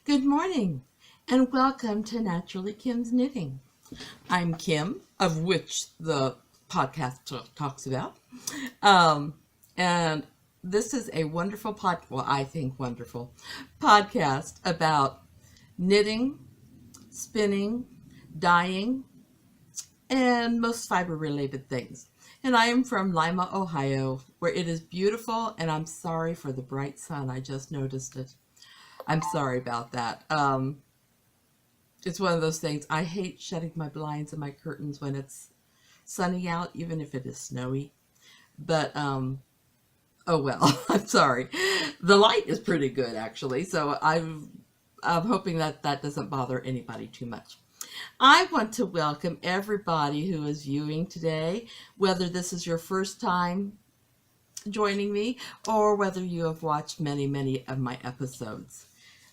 Good morning and welcome to Naturally Kim's Knitting. I'm Kim, of which the podcast talks about. And this is a wonderful I think wonderful podcast about knitting, spinning, dyeing, and most fiber-related things. And I am from Lima, Ohio, where it is beautiful, and I'm sorry for the bright sun. I just noticed it. I'm sorry about that. It's one of those things. I hate shutting my blinds and my curtains when it's sunny out, even if it is snowy. But, oh well, I'm sorry. The light is pretty good, actually, so I'm hoping that that doesn't bother anybody too much. I want to welcome everybody who is viewing today, whether this is your first time joining me or whether you have watched many of my episodes.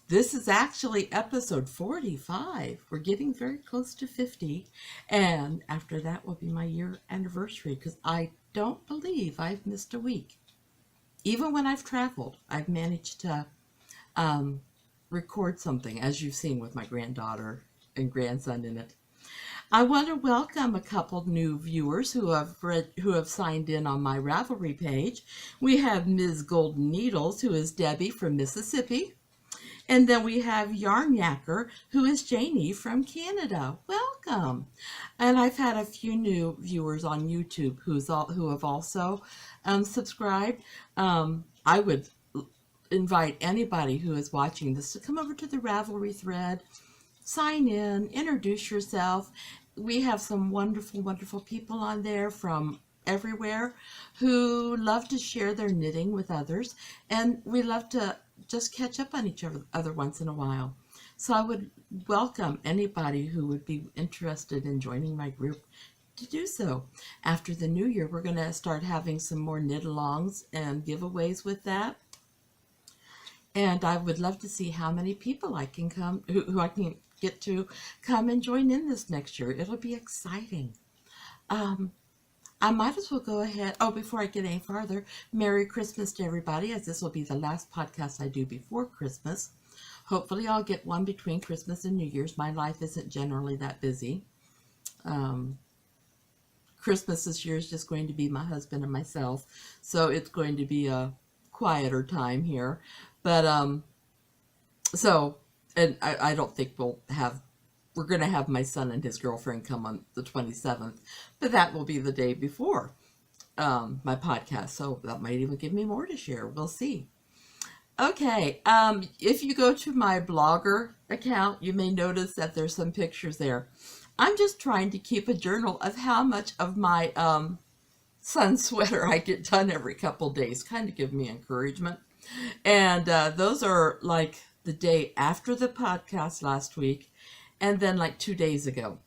This is actually episode 45. We're getting very close to 50, and after that will be my year anniversary, because I don't believe I've missed a week. Even when I've traveled, I've managed to record something, as you've seen with my granddaughter and grandson in it. I want to welcome a couple new viewers who have signed in on my Ravelry page. We have Ms. Golden Needles, who is Debbie from Mississippi. And then we have Yarn Yacker, who is Janie from Canada. Welcome. And I've had a few new viewers on YouTube who have also subscribed. I would invite anybody who is watching this to come over to the Ravelry thread, sign in, introduce yourself. We have some wonderful people on there from everywhere who love to share their knitting with others, and we love to just catch up on each other once in a while. So I would welcome anybody who would be interested in joining my group to do so. After the new year, we're going to start having some more knit-alongs and giveaways with that. And I would love to see how many people I can come, who I can get to come and join in this next year. It'll be exciting. I might as well go ahead. Oh, before I get any farther, Merry Christmas to everybody, as this will be the last podcast I do before Christmas. Hopefully I'll get one between Christmas and New Year's. My life isn't generally that busy. Christmas this year is just going to be my husband and myself, so it's going to be a quieter time here. But, and I don't think we're going to have my son and his girlfriend come on the 27th, but that will be the day before my podcast, so that might even give me more to share. We'll see. Okay, if you go to my blogger account, you may notice that there's some pictures there. I'm just trying to keep a journal of how much of my sun sweater I get done every couple days, kind of give me encouragement. And those are like the day after the podcast last week, and then like 2 days ago.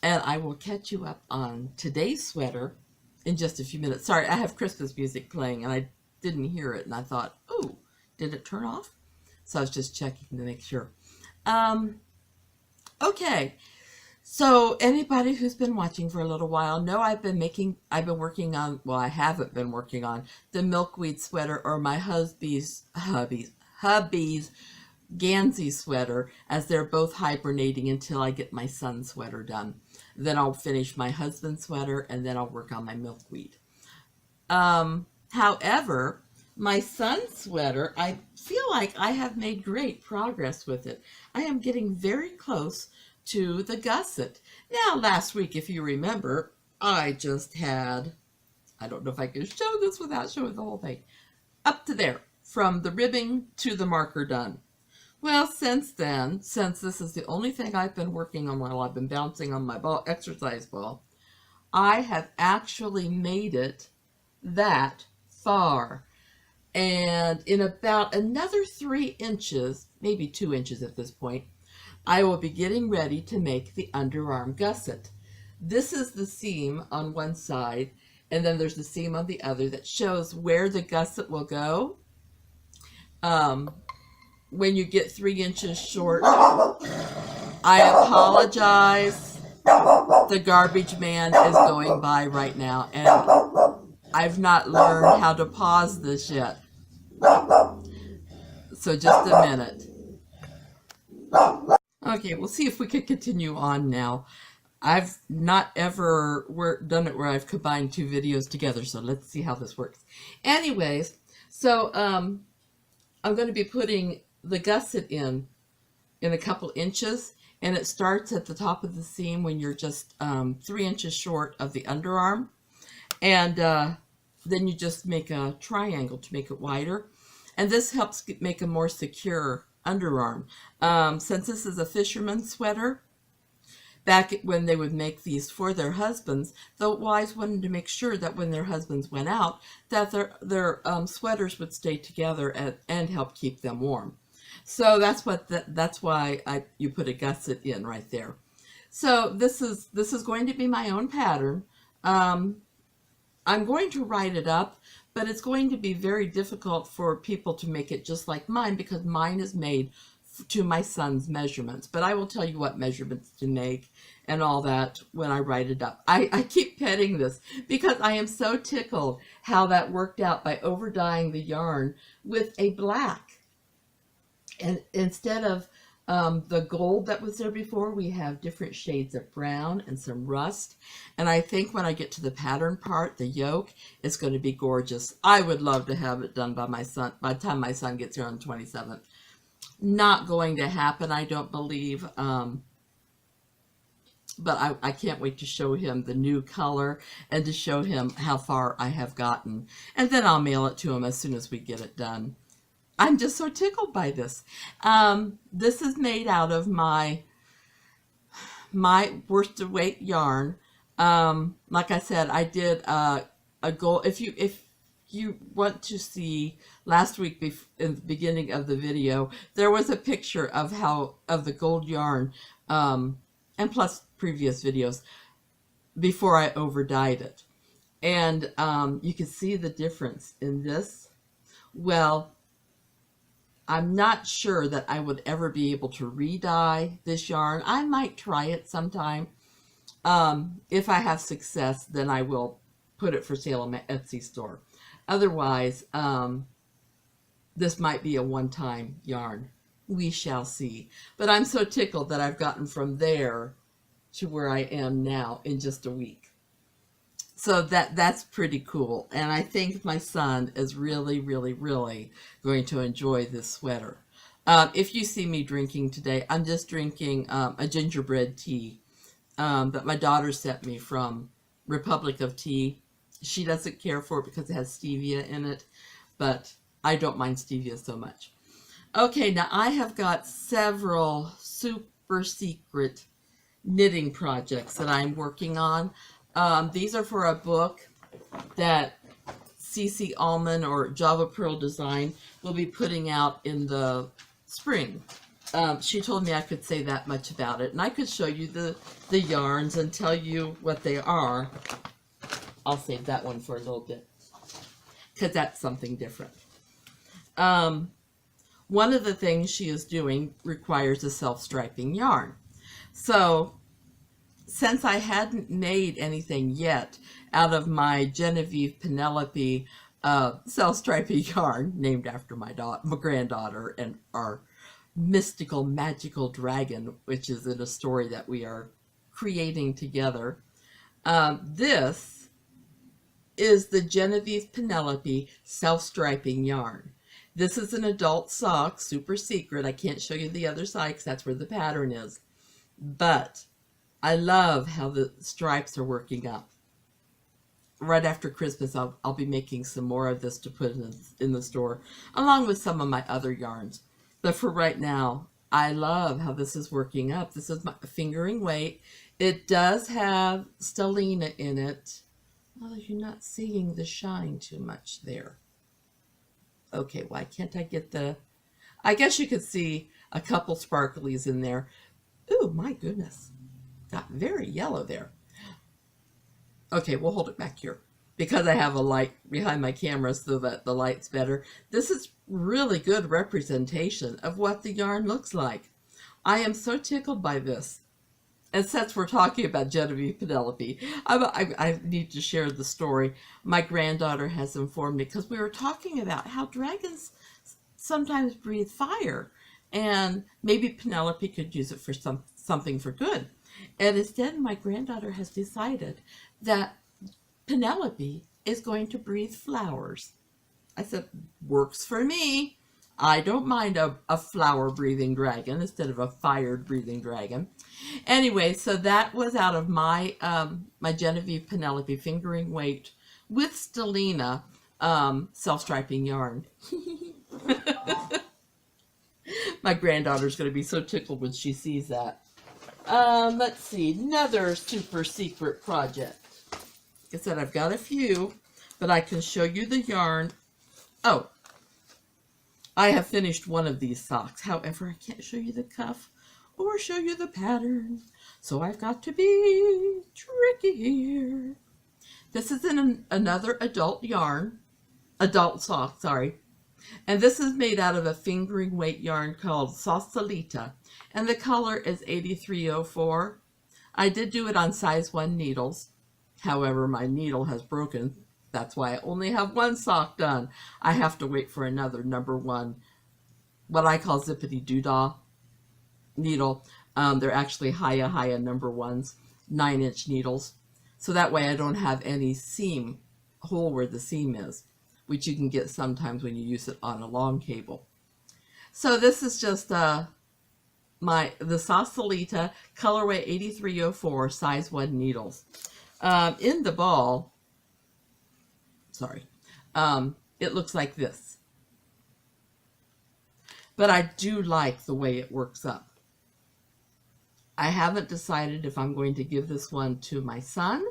And I will catch you up on today's sweater in just a few minutes. Sorry, I have Christmas music playing and I didn't hear it, and I thought, oh, did it turn off? So I was just checking to make sure. Okay, so anybody who's been watching for a little while know I've been working on, well, I haven't been working on the Milkweed sweater, or my hubby's Gansey sweater, as they're both hibernating until I get my son's sweater done. Then I'll finish my husband's sweater, and then I'll work on my Milkweed. However, my son's sweater, I feel like I have made great progress with it. I am getting very close to the gusset. Now, last week, if you remember, I just had, I don't know if I can show this without showing the whole thing, up to there, from the ribbing to the marker done. Well, since then, since this is the only thing I've been working on while I've been bouncing on my exercise ball, I have actually made it that far. And in about another 3 inches, maybe 2 inches at this point, I will be getting ready to make the underarm gusset. This is the seam on one side, and then there's the seam on the other that shows where the gusset will go. When you get 3 inches short, I apologize. The garbage man is going by right now, and I've not learned how to pause this yet. So just a minute. Okay, we'll see if we can continue on now. I've not ever done it where I've combined two videos together, so let's see how this works. Anyways, so I'm going to be putting the gusset in a couple inches, and it starts at the top of the seam when you're just 3 inches short of the underarm, and then you just make a triangle to make it wider, and this helps make a more secure underarm. Since this is a fisherman's sweater, back when they would make these for their husbands, the wives wanted to make sure that when their husbands went out, that their sweaters would stay together and help keep them warm. So that's why you put a gusset in right there. So this is going to be my own pattern. I'm going to write it up, but it's going to be very difficult for people to make it just like mine, because mine is made to my son's measurements. But I will tell you what measurements to make and all that when I write it up. I keep petting this because I am so tickled how that worked out by over dyeing the yarn with a black. And instead of the gold that was there before, we have different shades of brown and some rust. And I think when I get to the pattern part, the yoke, it's going to be gorgeous. I would love to have it done by my son, by the time my son gets here on the 27th. Not going to happen, I don't believe. But I can't wait to show him the new color and to show him how far I have gotten. And then I'll mail it to him as soon as we get it done. I'm just so tickled by this. This is made out of my worsted weight yarn. Like I said, I did a gold. If you want to see last week in the beginning of the video, there was a picture of the gold yarn, and plus previous videos before I over dyed it, and you can see the difference in this. Well, I'm not sure that I would ever be able to re-dye this yarn. I might try it sometime. If I have success, then I will put it for sale on my Etsy store. Otherwise, this might be a one-time yarn. We shall see. But I'm so tickled that I've gotten from there to where I am now in just a week. So that's pretty cool. And I think my son is really, really, really going to enjoy this sweater. If you see me drinking today, I'm just drinking a gingerbread tea that my daughter sent me from Republic of Tea. She doesn't care for it because it has stevia in it, but I don't mind stevia so much. Okay, now I have got several super secret knitting projects that I'm working on. These are for a book that CC Allman or Java Pearl Design will be putting out in the spring. She told me I could say that much about it, and I could show you the yarns and tell you what they are. I'll save that one for a little bit, because that's something different. One of the things she is doing requires a self-striping yarn. So, since I hadn't made anything yet out of my Genevieve Penelope self-striping yarn, named after my granddaughter and our mystical, magical dragon, which is in a story that we are creating together, this is the Genevieve Penelope self-striping yarn. This is an adult sock, super secret. I can't show you the other side because that's where the pattern is. But I love how the stripes are working up. Right after Christmas, I'll be making some more of this to put in the store, along with some of my other yarns. But for right now, I love how this is working up. This is my fingering weight. It does have stellina in it. Although you're not seeing the shine too much there. Okay, why can't I get the... I guess you could see a couple sparklies in there. Ooh, my goodness. Got very yellow there. Okay, we'll hold it back here because I have a light behind my camera so that the light's better. This is really good representation of what the yarn looks like. I am so tickled by this. And since we're talking about Genevieve Penelope, I need to share the story. My granddaughter has informed me, because we were talking about how dragons sometimes breathe fire. and maybe Penelope could use it for something for good. And instead, my granddaughter has decided that Penelope is going to breathe flowers. I said, works for me. I don't mind a flower-breathing dragon instead of a fire-breathing dragon. Anyway, so that was out of my my Genevieve Penelope fingering weight with Stellina self-striping yarn. My granddaughter's going to be so tickled when she sees that. Let's see, another super secret project. Like I said, I've got a few, but I can show you the yarn. Oh, I have finished one of these socks. However, I can't show you the cuff or show you the pattern, so I've got to be tricky here. This is in another adult sock, sorry. And this is made out of a fingering weight yarn called Sausalito, and the color is 8304. I did do it on size 1 needles. However, my needle has broken. That's why I only have one sock done. I have to wait for another number 1, what I call zippity doodah needle. They're actually Hiya number 1s, 9-inch needles. So that way I don't have any seam, hole where the seam is, which you can get sometimes when you use it on a long cable. So this is just the Sausalito colorway 8304 size 1 needles. In the ball, it looks like this. But I do like the way it works up. I haven't decided if I'm going to give this one to my son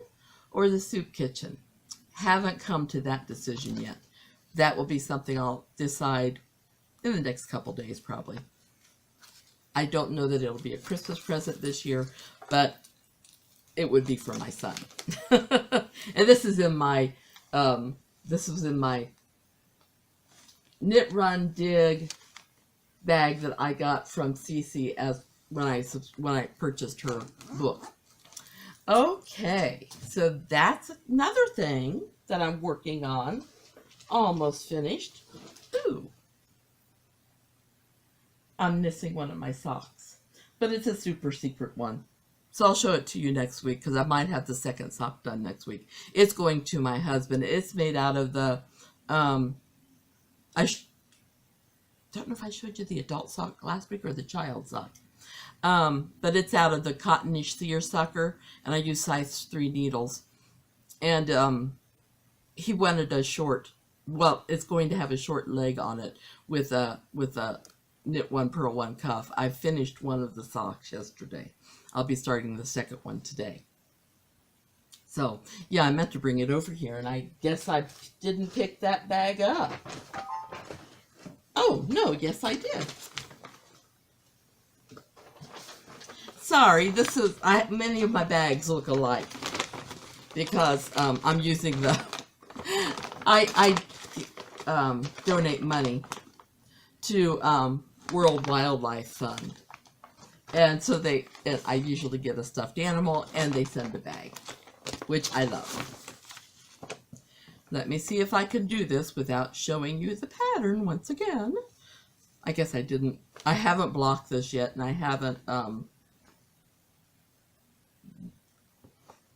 or the soup kitchen. Haven't come to that decision yet. That will be something I'll decide in the next couple days probably. I don't know that it'll be a Christmas present this year, but it would be for my son. And this is in my Knit Run Dig bag that I got from Cece as when I purchased her book. Okay, so that's another thing that I'm working on. Almost finished. Ooh. I'm missing one of my socks, but it's a super secret one. So I'll show it to you next week because I might have the second sock done next week. It's going to my husband. It's made out of the, I don't know if I showed you the adult sock last week or the child sock. But it's out of the cottonish seersucker, and I use size 3 needles. And he wanted a short, well, it's going to have a short leg on it with a knit 1 purl 1 cuff. I finished one of the socks yesterday. I'll be starting the second one today. So yeah, I meant to bring it over here, and I guess I didn't pick that bag up. Oh no, yes I did. Sorry, this is many of my bags look alike because I'm using the I donate money to World Wildlife Fund, and so I usually get a stuffed animal and they send a bag, which I love. Let me see if I can do this without showing you the pattern once again. I guess I haven't blocked this yet, and I haven't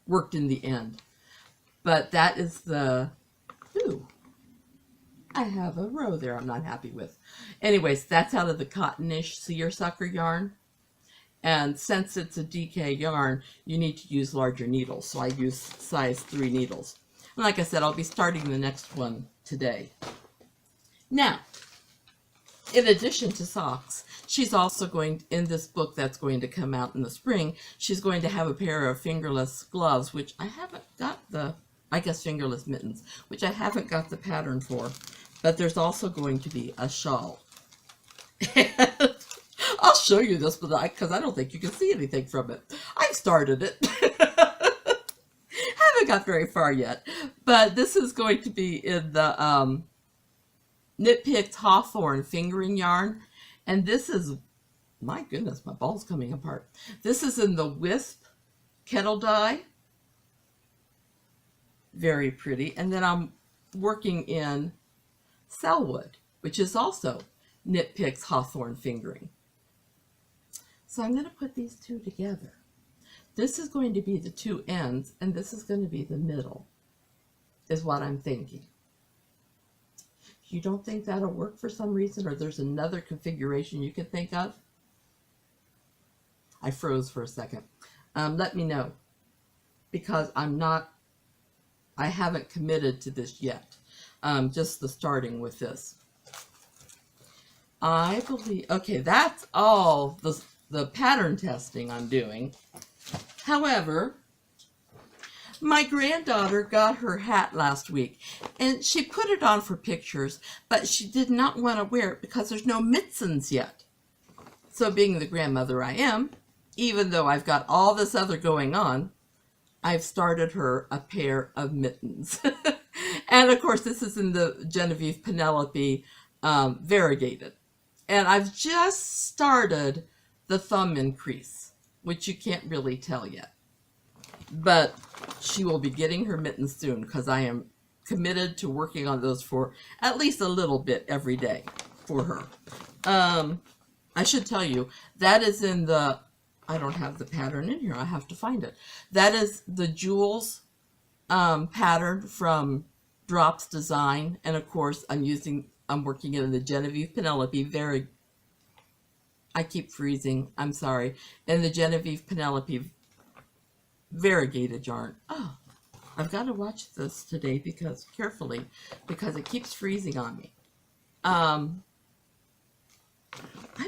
worked in the end. But that is the, ooh, I have a row there I'm not happy with. Anyways, that's out of the cottonish seersucker yarn. And since it's a DK yarn, you need to use larger needles. So I use size 3 needles. And like I said, I'll be starting the next one today. Now, in addition to socks, she's also going, in this book that's going to come out in the spring, she's going to have a pair of fingerless gloves, which I haven't got fingerless mittens, which I haven't got the pattern for. But there's also going to be a shawl. I'll show you this, but because I don't think you can see anything from it. I've started it. Haven't got very far yet. But this is going to be in the KnitPicks Hawthorne fingering yarn. And this is, my goodness, my ball's coming apart. This is in the Wisp Kettle dye. Very pretty. And then I'm working in Sellwood, which is also KnitPicks Hawthorne fingering. So I'm going to put these two together. This is going to be the two ends, and this is going to be the middle, is what I'm thinking. You don't think that'll work for some reason, or there's another configuration you can think of? I froze for a second. Let me know, because I haven't committed to this yet. Just the starting with this. I believe, okay, that's all the pattern testing I'm doing. However, my granddaughter got her hat last week, and she put it on for pictures, but she did not want to wear it because there's no mittens yet. So being the grandmother I am, even though I've got all this other going on, I've started her a pair of mittens. And of course, this is in the Genevieve Penelope variegated. And I've just started the thumb increase, which you can't really tell yet. But she will be getting her mittens soon, because I am committed to working on those for at least a little bit every day for her. I should tell you, that is in the, I don't have the pattern in here, I have to find it. That is the Jules pattern from Drops Design, and of course I'm working in the Genevieve Penelope I keep freezing, I'm sorry, in the Genevieve Penelope variegated yarn. Oh, I've got to watch this today carefully because it keeps freezing on me. I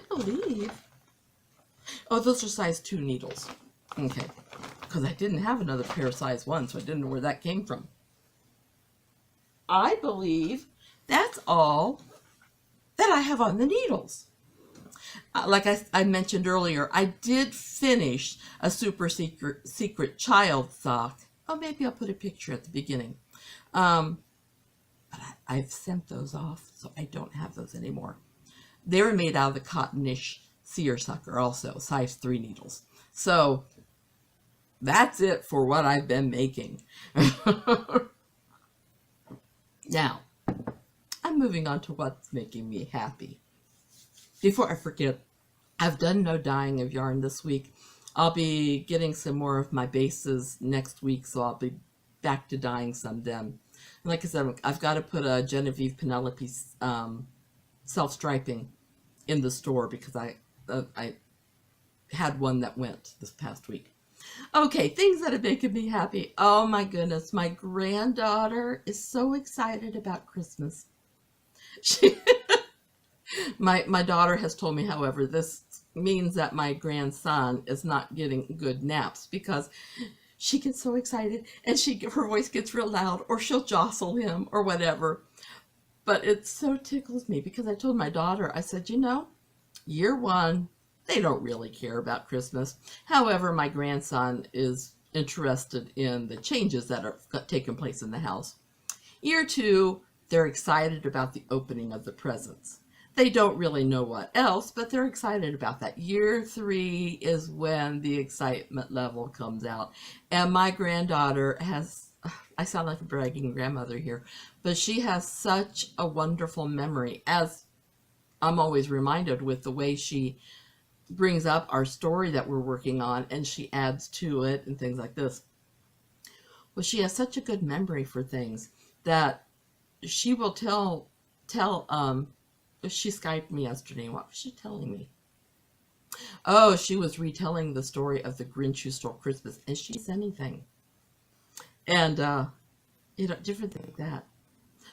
believe, oh, those are size 2 needles. Okay, because I didn't have another pair of size 1, so I didn't know where that came from. I believe that's all that I have on the needles. Like I mentioned earlier, I did finish a super secret child sock. Oh, maybe I'll put a picture at the beginning. But I've sent those off, so I don't have those anymore. They were made out of the cottonish seersucker also, size 3 needles. So that's it for what I've been making. Now, I'm moving on to what's making me happy. Before I forget, I've done no dyeing of yarn this week. I'll be getting some more of my bases next week, so I'll be back to dyeing some then. And like I said, I've got to put a Genevieve Penelope self-striping in the store because I had one that went this past week. Okay, things that are making me happy. Oh my goodness, my granddaughter is so excited about Christmas. My daughter has told me, however, this means that my grandson is not getting good naps because she gets so excited and her voice gets real loud, or she'll jostle him or whatever. But it so tickles me because I told my daughter, I said, you know, year 1, they don't really care about Christmas. However, my grandson is interested in the changes that are taking place in the house. Year 2, they're excited about the opening of the presents. They don't really know what else, but they're excited about that. Year 3 is when the excitement level comes out. And my granddaughter has, I sound like a bragging grandmother here, but she has such a wonderful memory, as I'm always reminded with the way she brings up our story that we're working on and she adds to it and things like this. Well, she has such a good memory for things that she will she Skyped me yesterday. What was she telling me? Oh, she was retelling the story of the Grinch who stole Christmas, and she's anything. And, different things like that.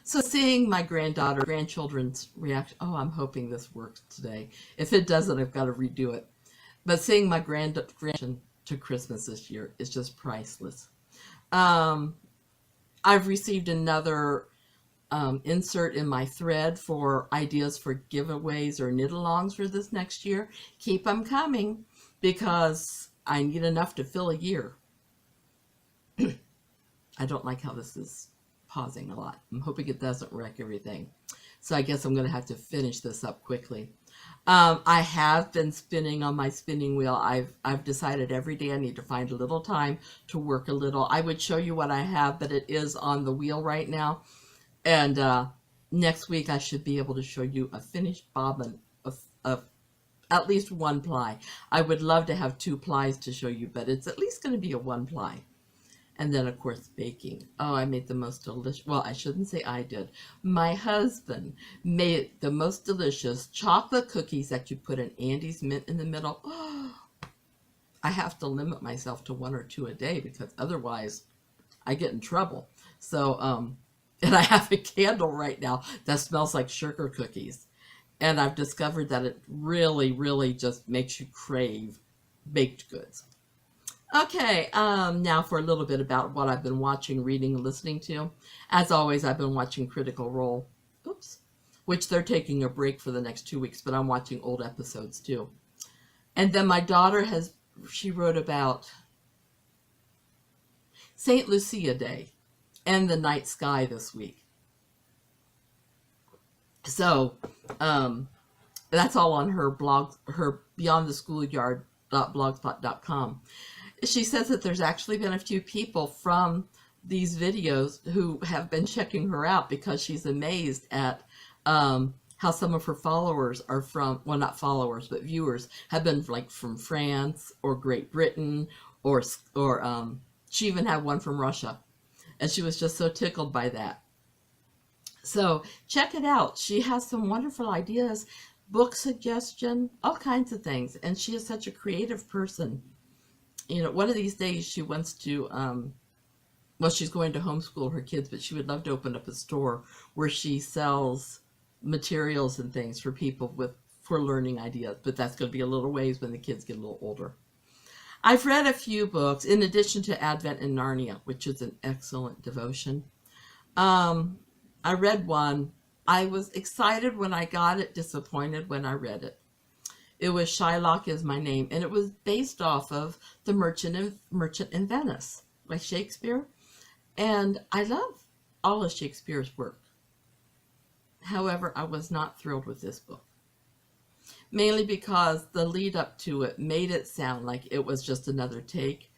So seeing my grandchildren's reaction, oh, I'm hoping this works today. If it doesn't, I've got to redo it. But seeing my grandchildren to Christmas this year is just priceless. I've received another insert in my thread for ideas for giveaways or knit-alongs for this next year. Keep them coming because I need enough to fill a year. I don't like how this is pausing a lot. I'm hoping it doesn't wreck everything. So I guess I'm going to have to finish this up quickly. I have been spinning on my spinning wheel. I've decided every day I need to find a little time to work a little. I would show you what I have, but it is on the wheel right now. And next week I should be able to show you a finished bobbin, a at least one ply. I would love to have 2 plies to show you, but it's at least going to be a 1 ply. And then, of course, baking. Oh, I made the most delicious, well, I shouldn't say I did. My husband made the most delicious chocolate cookies that you put an Andes mint in the middle. Oh, I have to limit myself to 1 or 2 a day because otherwise I get in trouble. So, and I have a candle right now that smells like sugar cookies. And I've discovered that it really, really just makes you crave baked goods. Okay, now for a little bit about what I've been watching, reading, and listening to. As always, I've been watching Critical Role, which they're taking a break for the next 2 weeks, but I'm watching old episodes too. And then my daughter she wrote about St. Lucia Day and the night sky this week. So, that's all on her blog, her beyondtheschoolyard.blogspot.com. She says that there's actually been a few people from these videos who have been checking her out because she's amazed at how some of her followers are from, well, not followers, but viewers have been like from France or Great Britain, or she even had one from Russia. And she was just so tickled by that. So check it out. She has some wonderful ideas, book suggestion, all kinds of things. And she is such a creative person. You know, one of these days she wants to, well, she's going to homeschool her kids, but she would love to open up a store where she sells materials and things for people for learning ideas. But that's going to be a little ways when the kids get a little older. I've read a few books in addition to Advent and Narnia, which is an excellent devotion. I read one. I was excited when I got it, disappointed when I read it. It was Shylock Is My Name, and it was based off of The Merchant in Venice by Shakespeare. And I love all of Shakespeare's work. However, I was not thrilled with this book. Mainly because the lead up to it made it sound like it was just another take.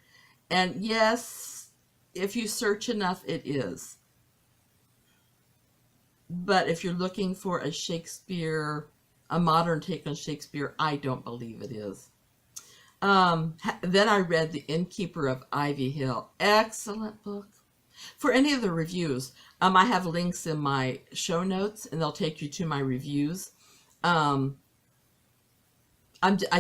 And yes, if you search enough, it is. But if you're looking for a modern take on Shakespeare, I don't believe it is. Then I read The Innkeeper of Ivy Hill. Excellent book. For any of the reviews, I have links in my show notes, and they'll take you to my reviews. I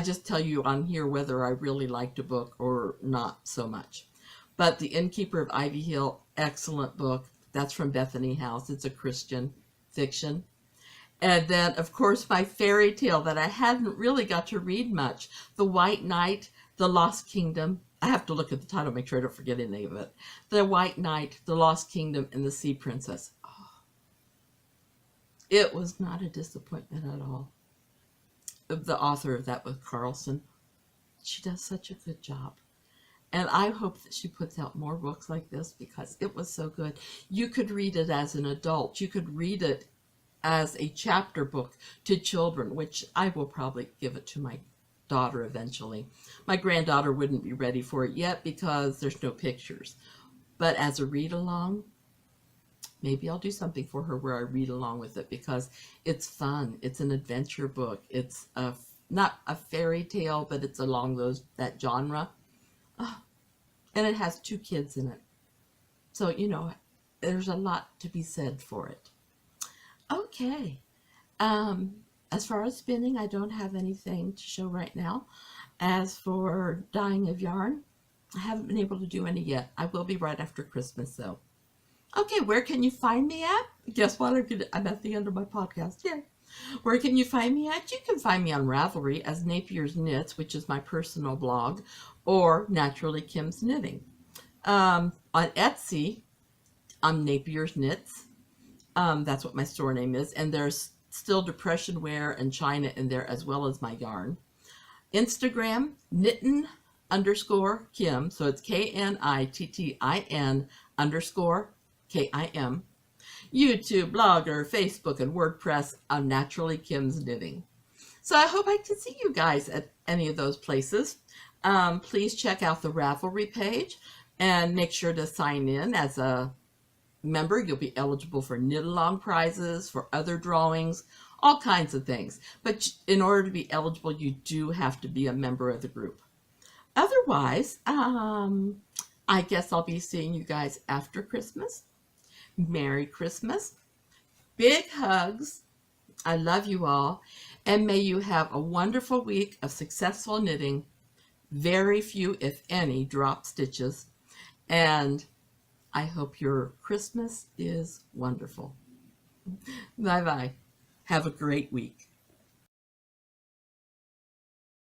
just tell you on here whether I really liked a book or not so much. But The Innkeeper of Ivy Hill, excellent book. That's from Bethany House. It's a Christian fiction. And then, of course, my fairy tale that I hadn't really got to read much, The White Knight, The Lost Kingdom. I have to look at the title, make sure I don't forget any of it. The White Knight, The Lost Kingdom, and The Sea Princess. Oh, it was not a disappointment at all. The author of that was Carlson. She does such a good job. And I hope that she puts out more books like this because it was so good. You could read it as an adult. You could read it as a chapter book to children, which I will probably give it to my daughter eventually. My granddaughter wouldn't be ready for it yet because there's no pictures. But as a read-along, maybe I'll do something for her where I read along with it because it's fun. It's an adventure book. It's not a fairy tale, but it's along that genre. Oh, and it has 2 kids in it. So, you know, there's a lot to be said for it. Okay. As far as spinning, I don't have anything to show right now. As for dyeing of yarn, I haven't been able to do any yet. I will be right after Christmas, though. Okay, where can you find me at? Guess what? I'm at the end of my podcast. Yeah. Where can you find me at? You can find me on Ravelry as Napier's Knits, which is my personal blog, or Naturally Kim's Knitting. On Etsy, I'm Napier's Knits. That's what my store name is. And there's still depression wear and China in there as well as my yarn. Instagram, knittin_Kim. So it's KNITTIN_KIM. YouTube, Blogger, Facebook, and WordPress. I'm Naturally Kim's Knitting. So I hope I can see you guys at any of those places. Please check out the Ravelry page and make sure to sign in as a member. You'll be eligible for knit-along prizes, for other drawings, all kinds of things. But in order to be eligible, you do have to be a member of the group. Otherwise, I guess I'll be seeing you guys after Christmas. Merry Christmas. Big hugs. I love you all. And may you have a wonderful week of successful knitting. Very few, if any, drop stitches. And I hope your Christmas is wonderful. Bye-bye. Have a great week.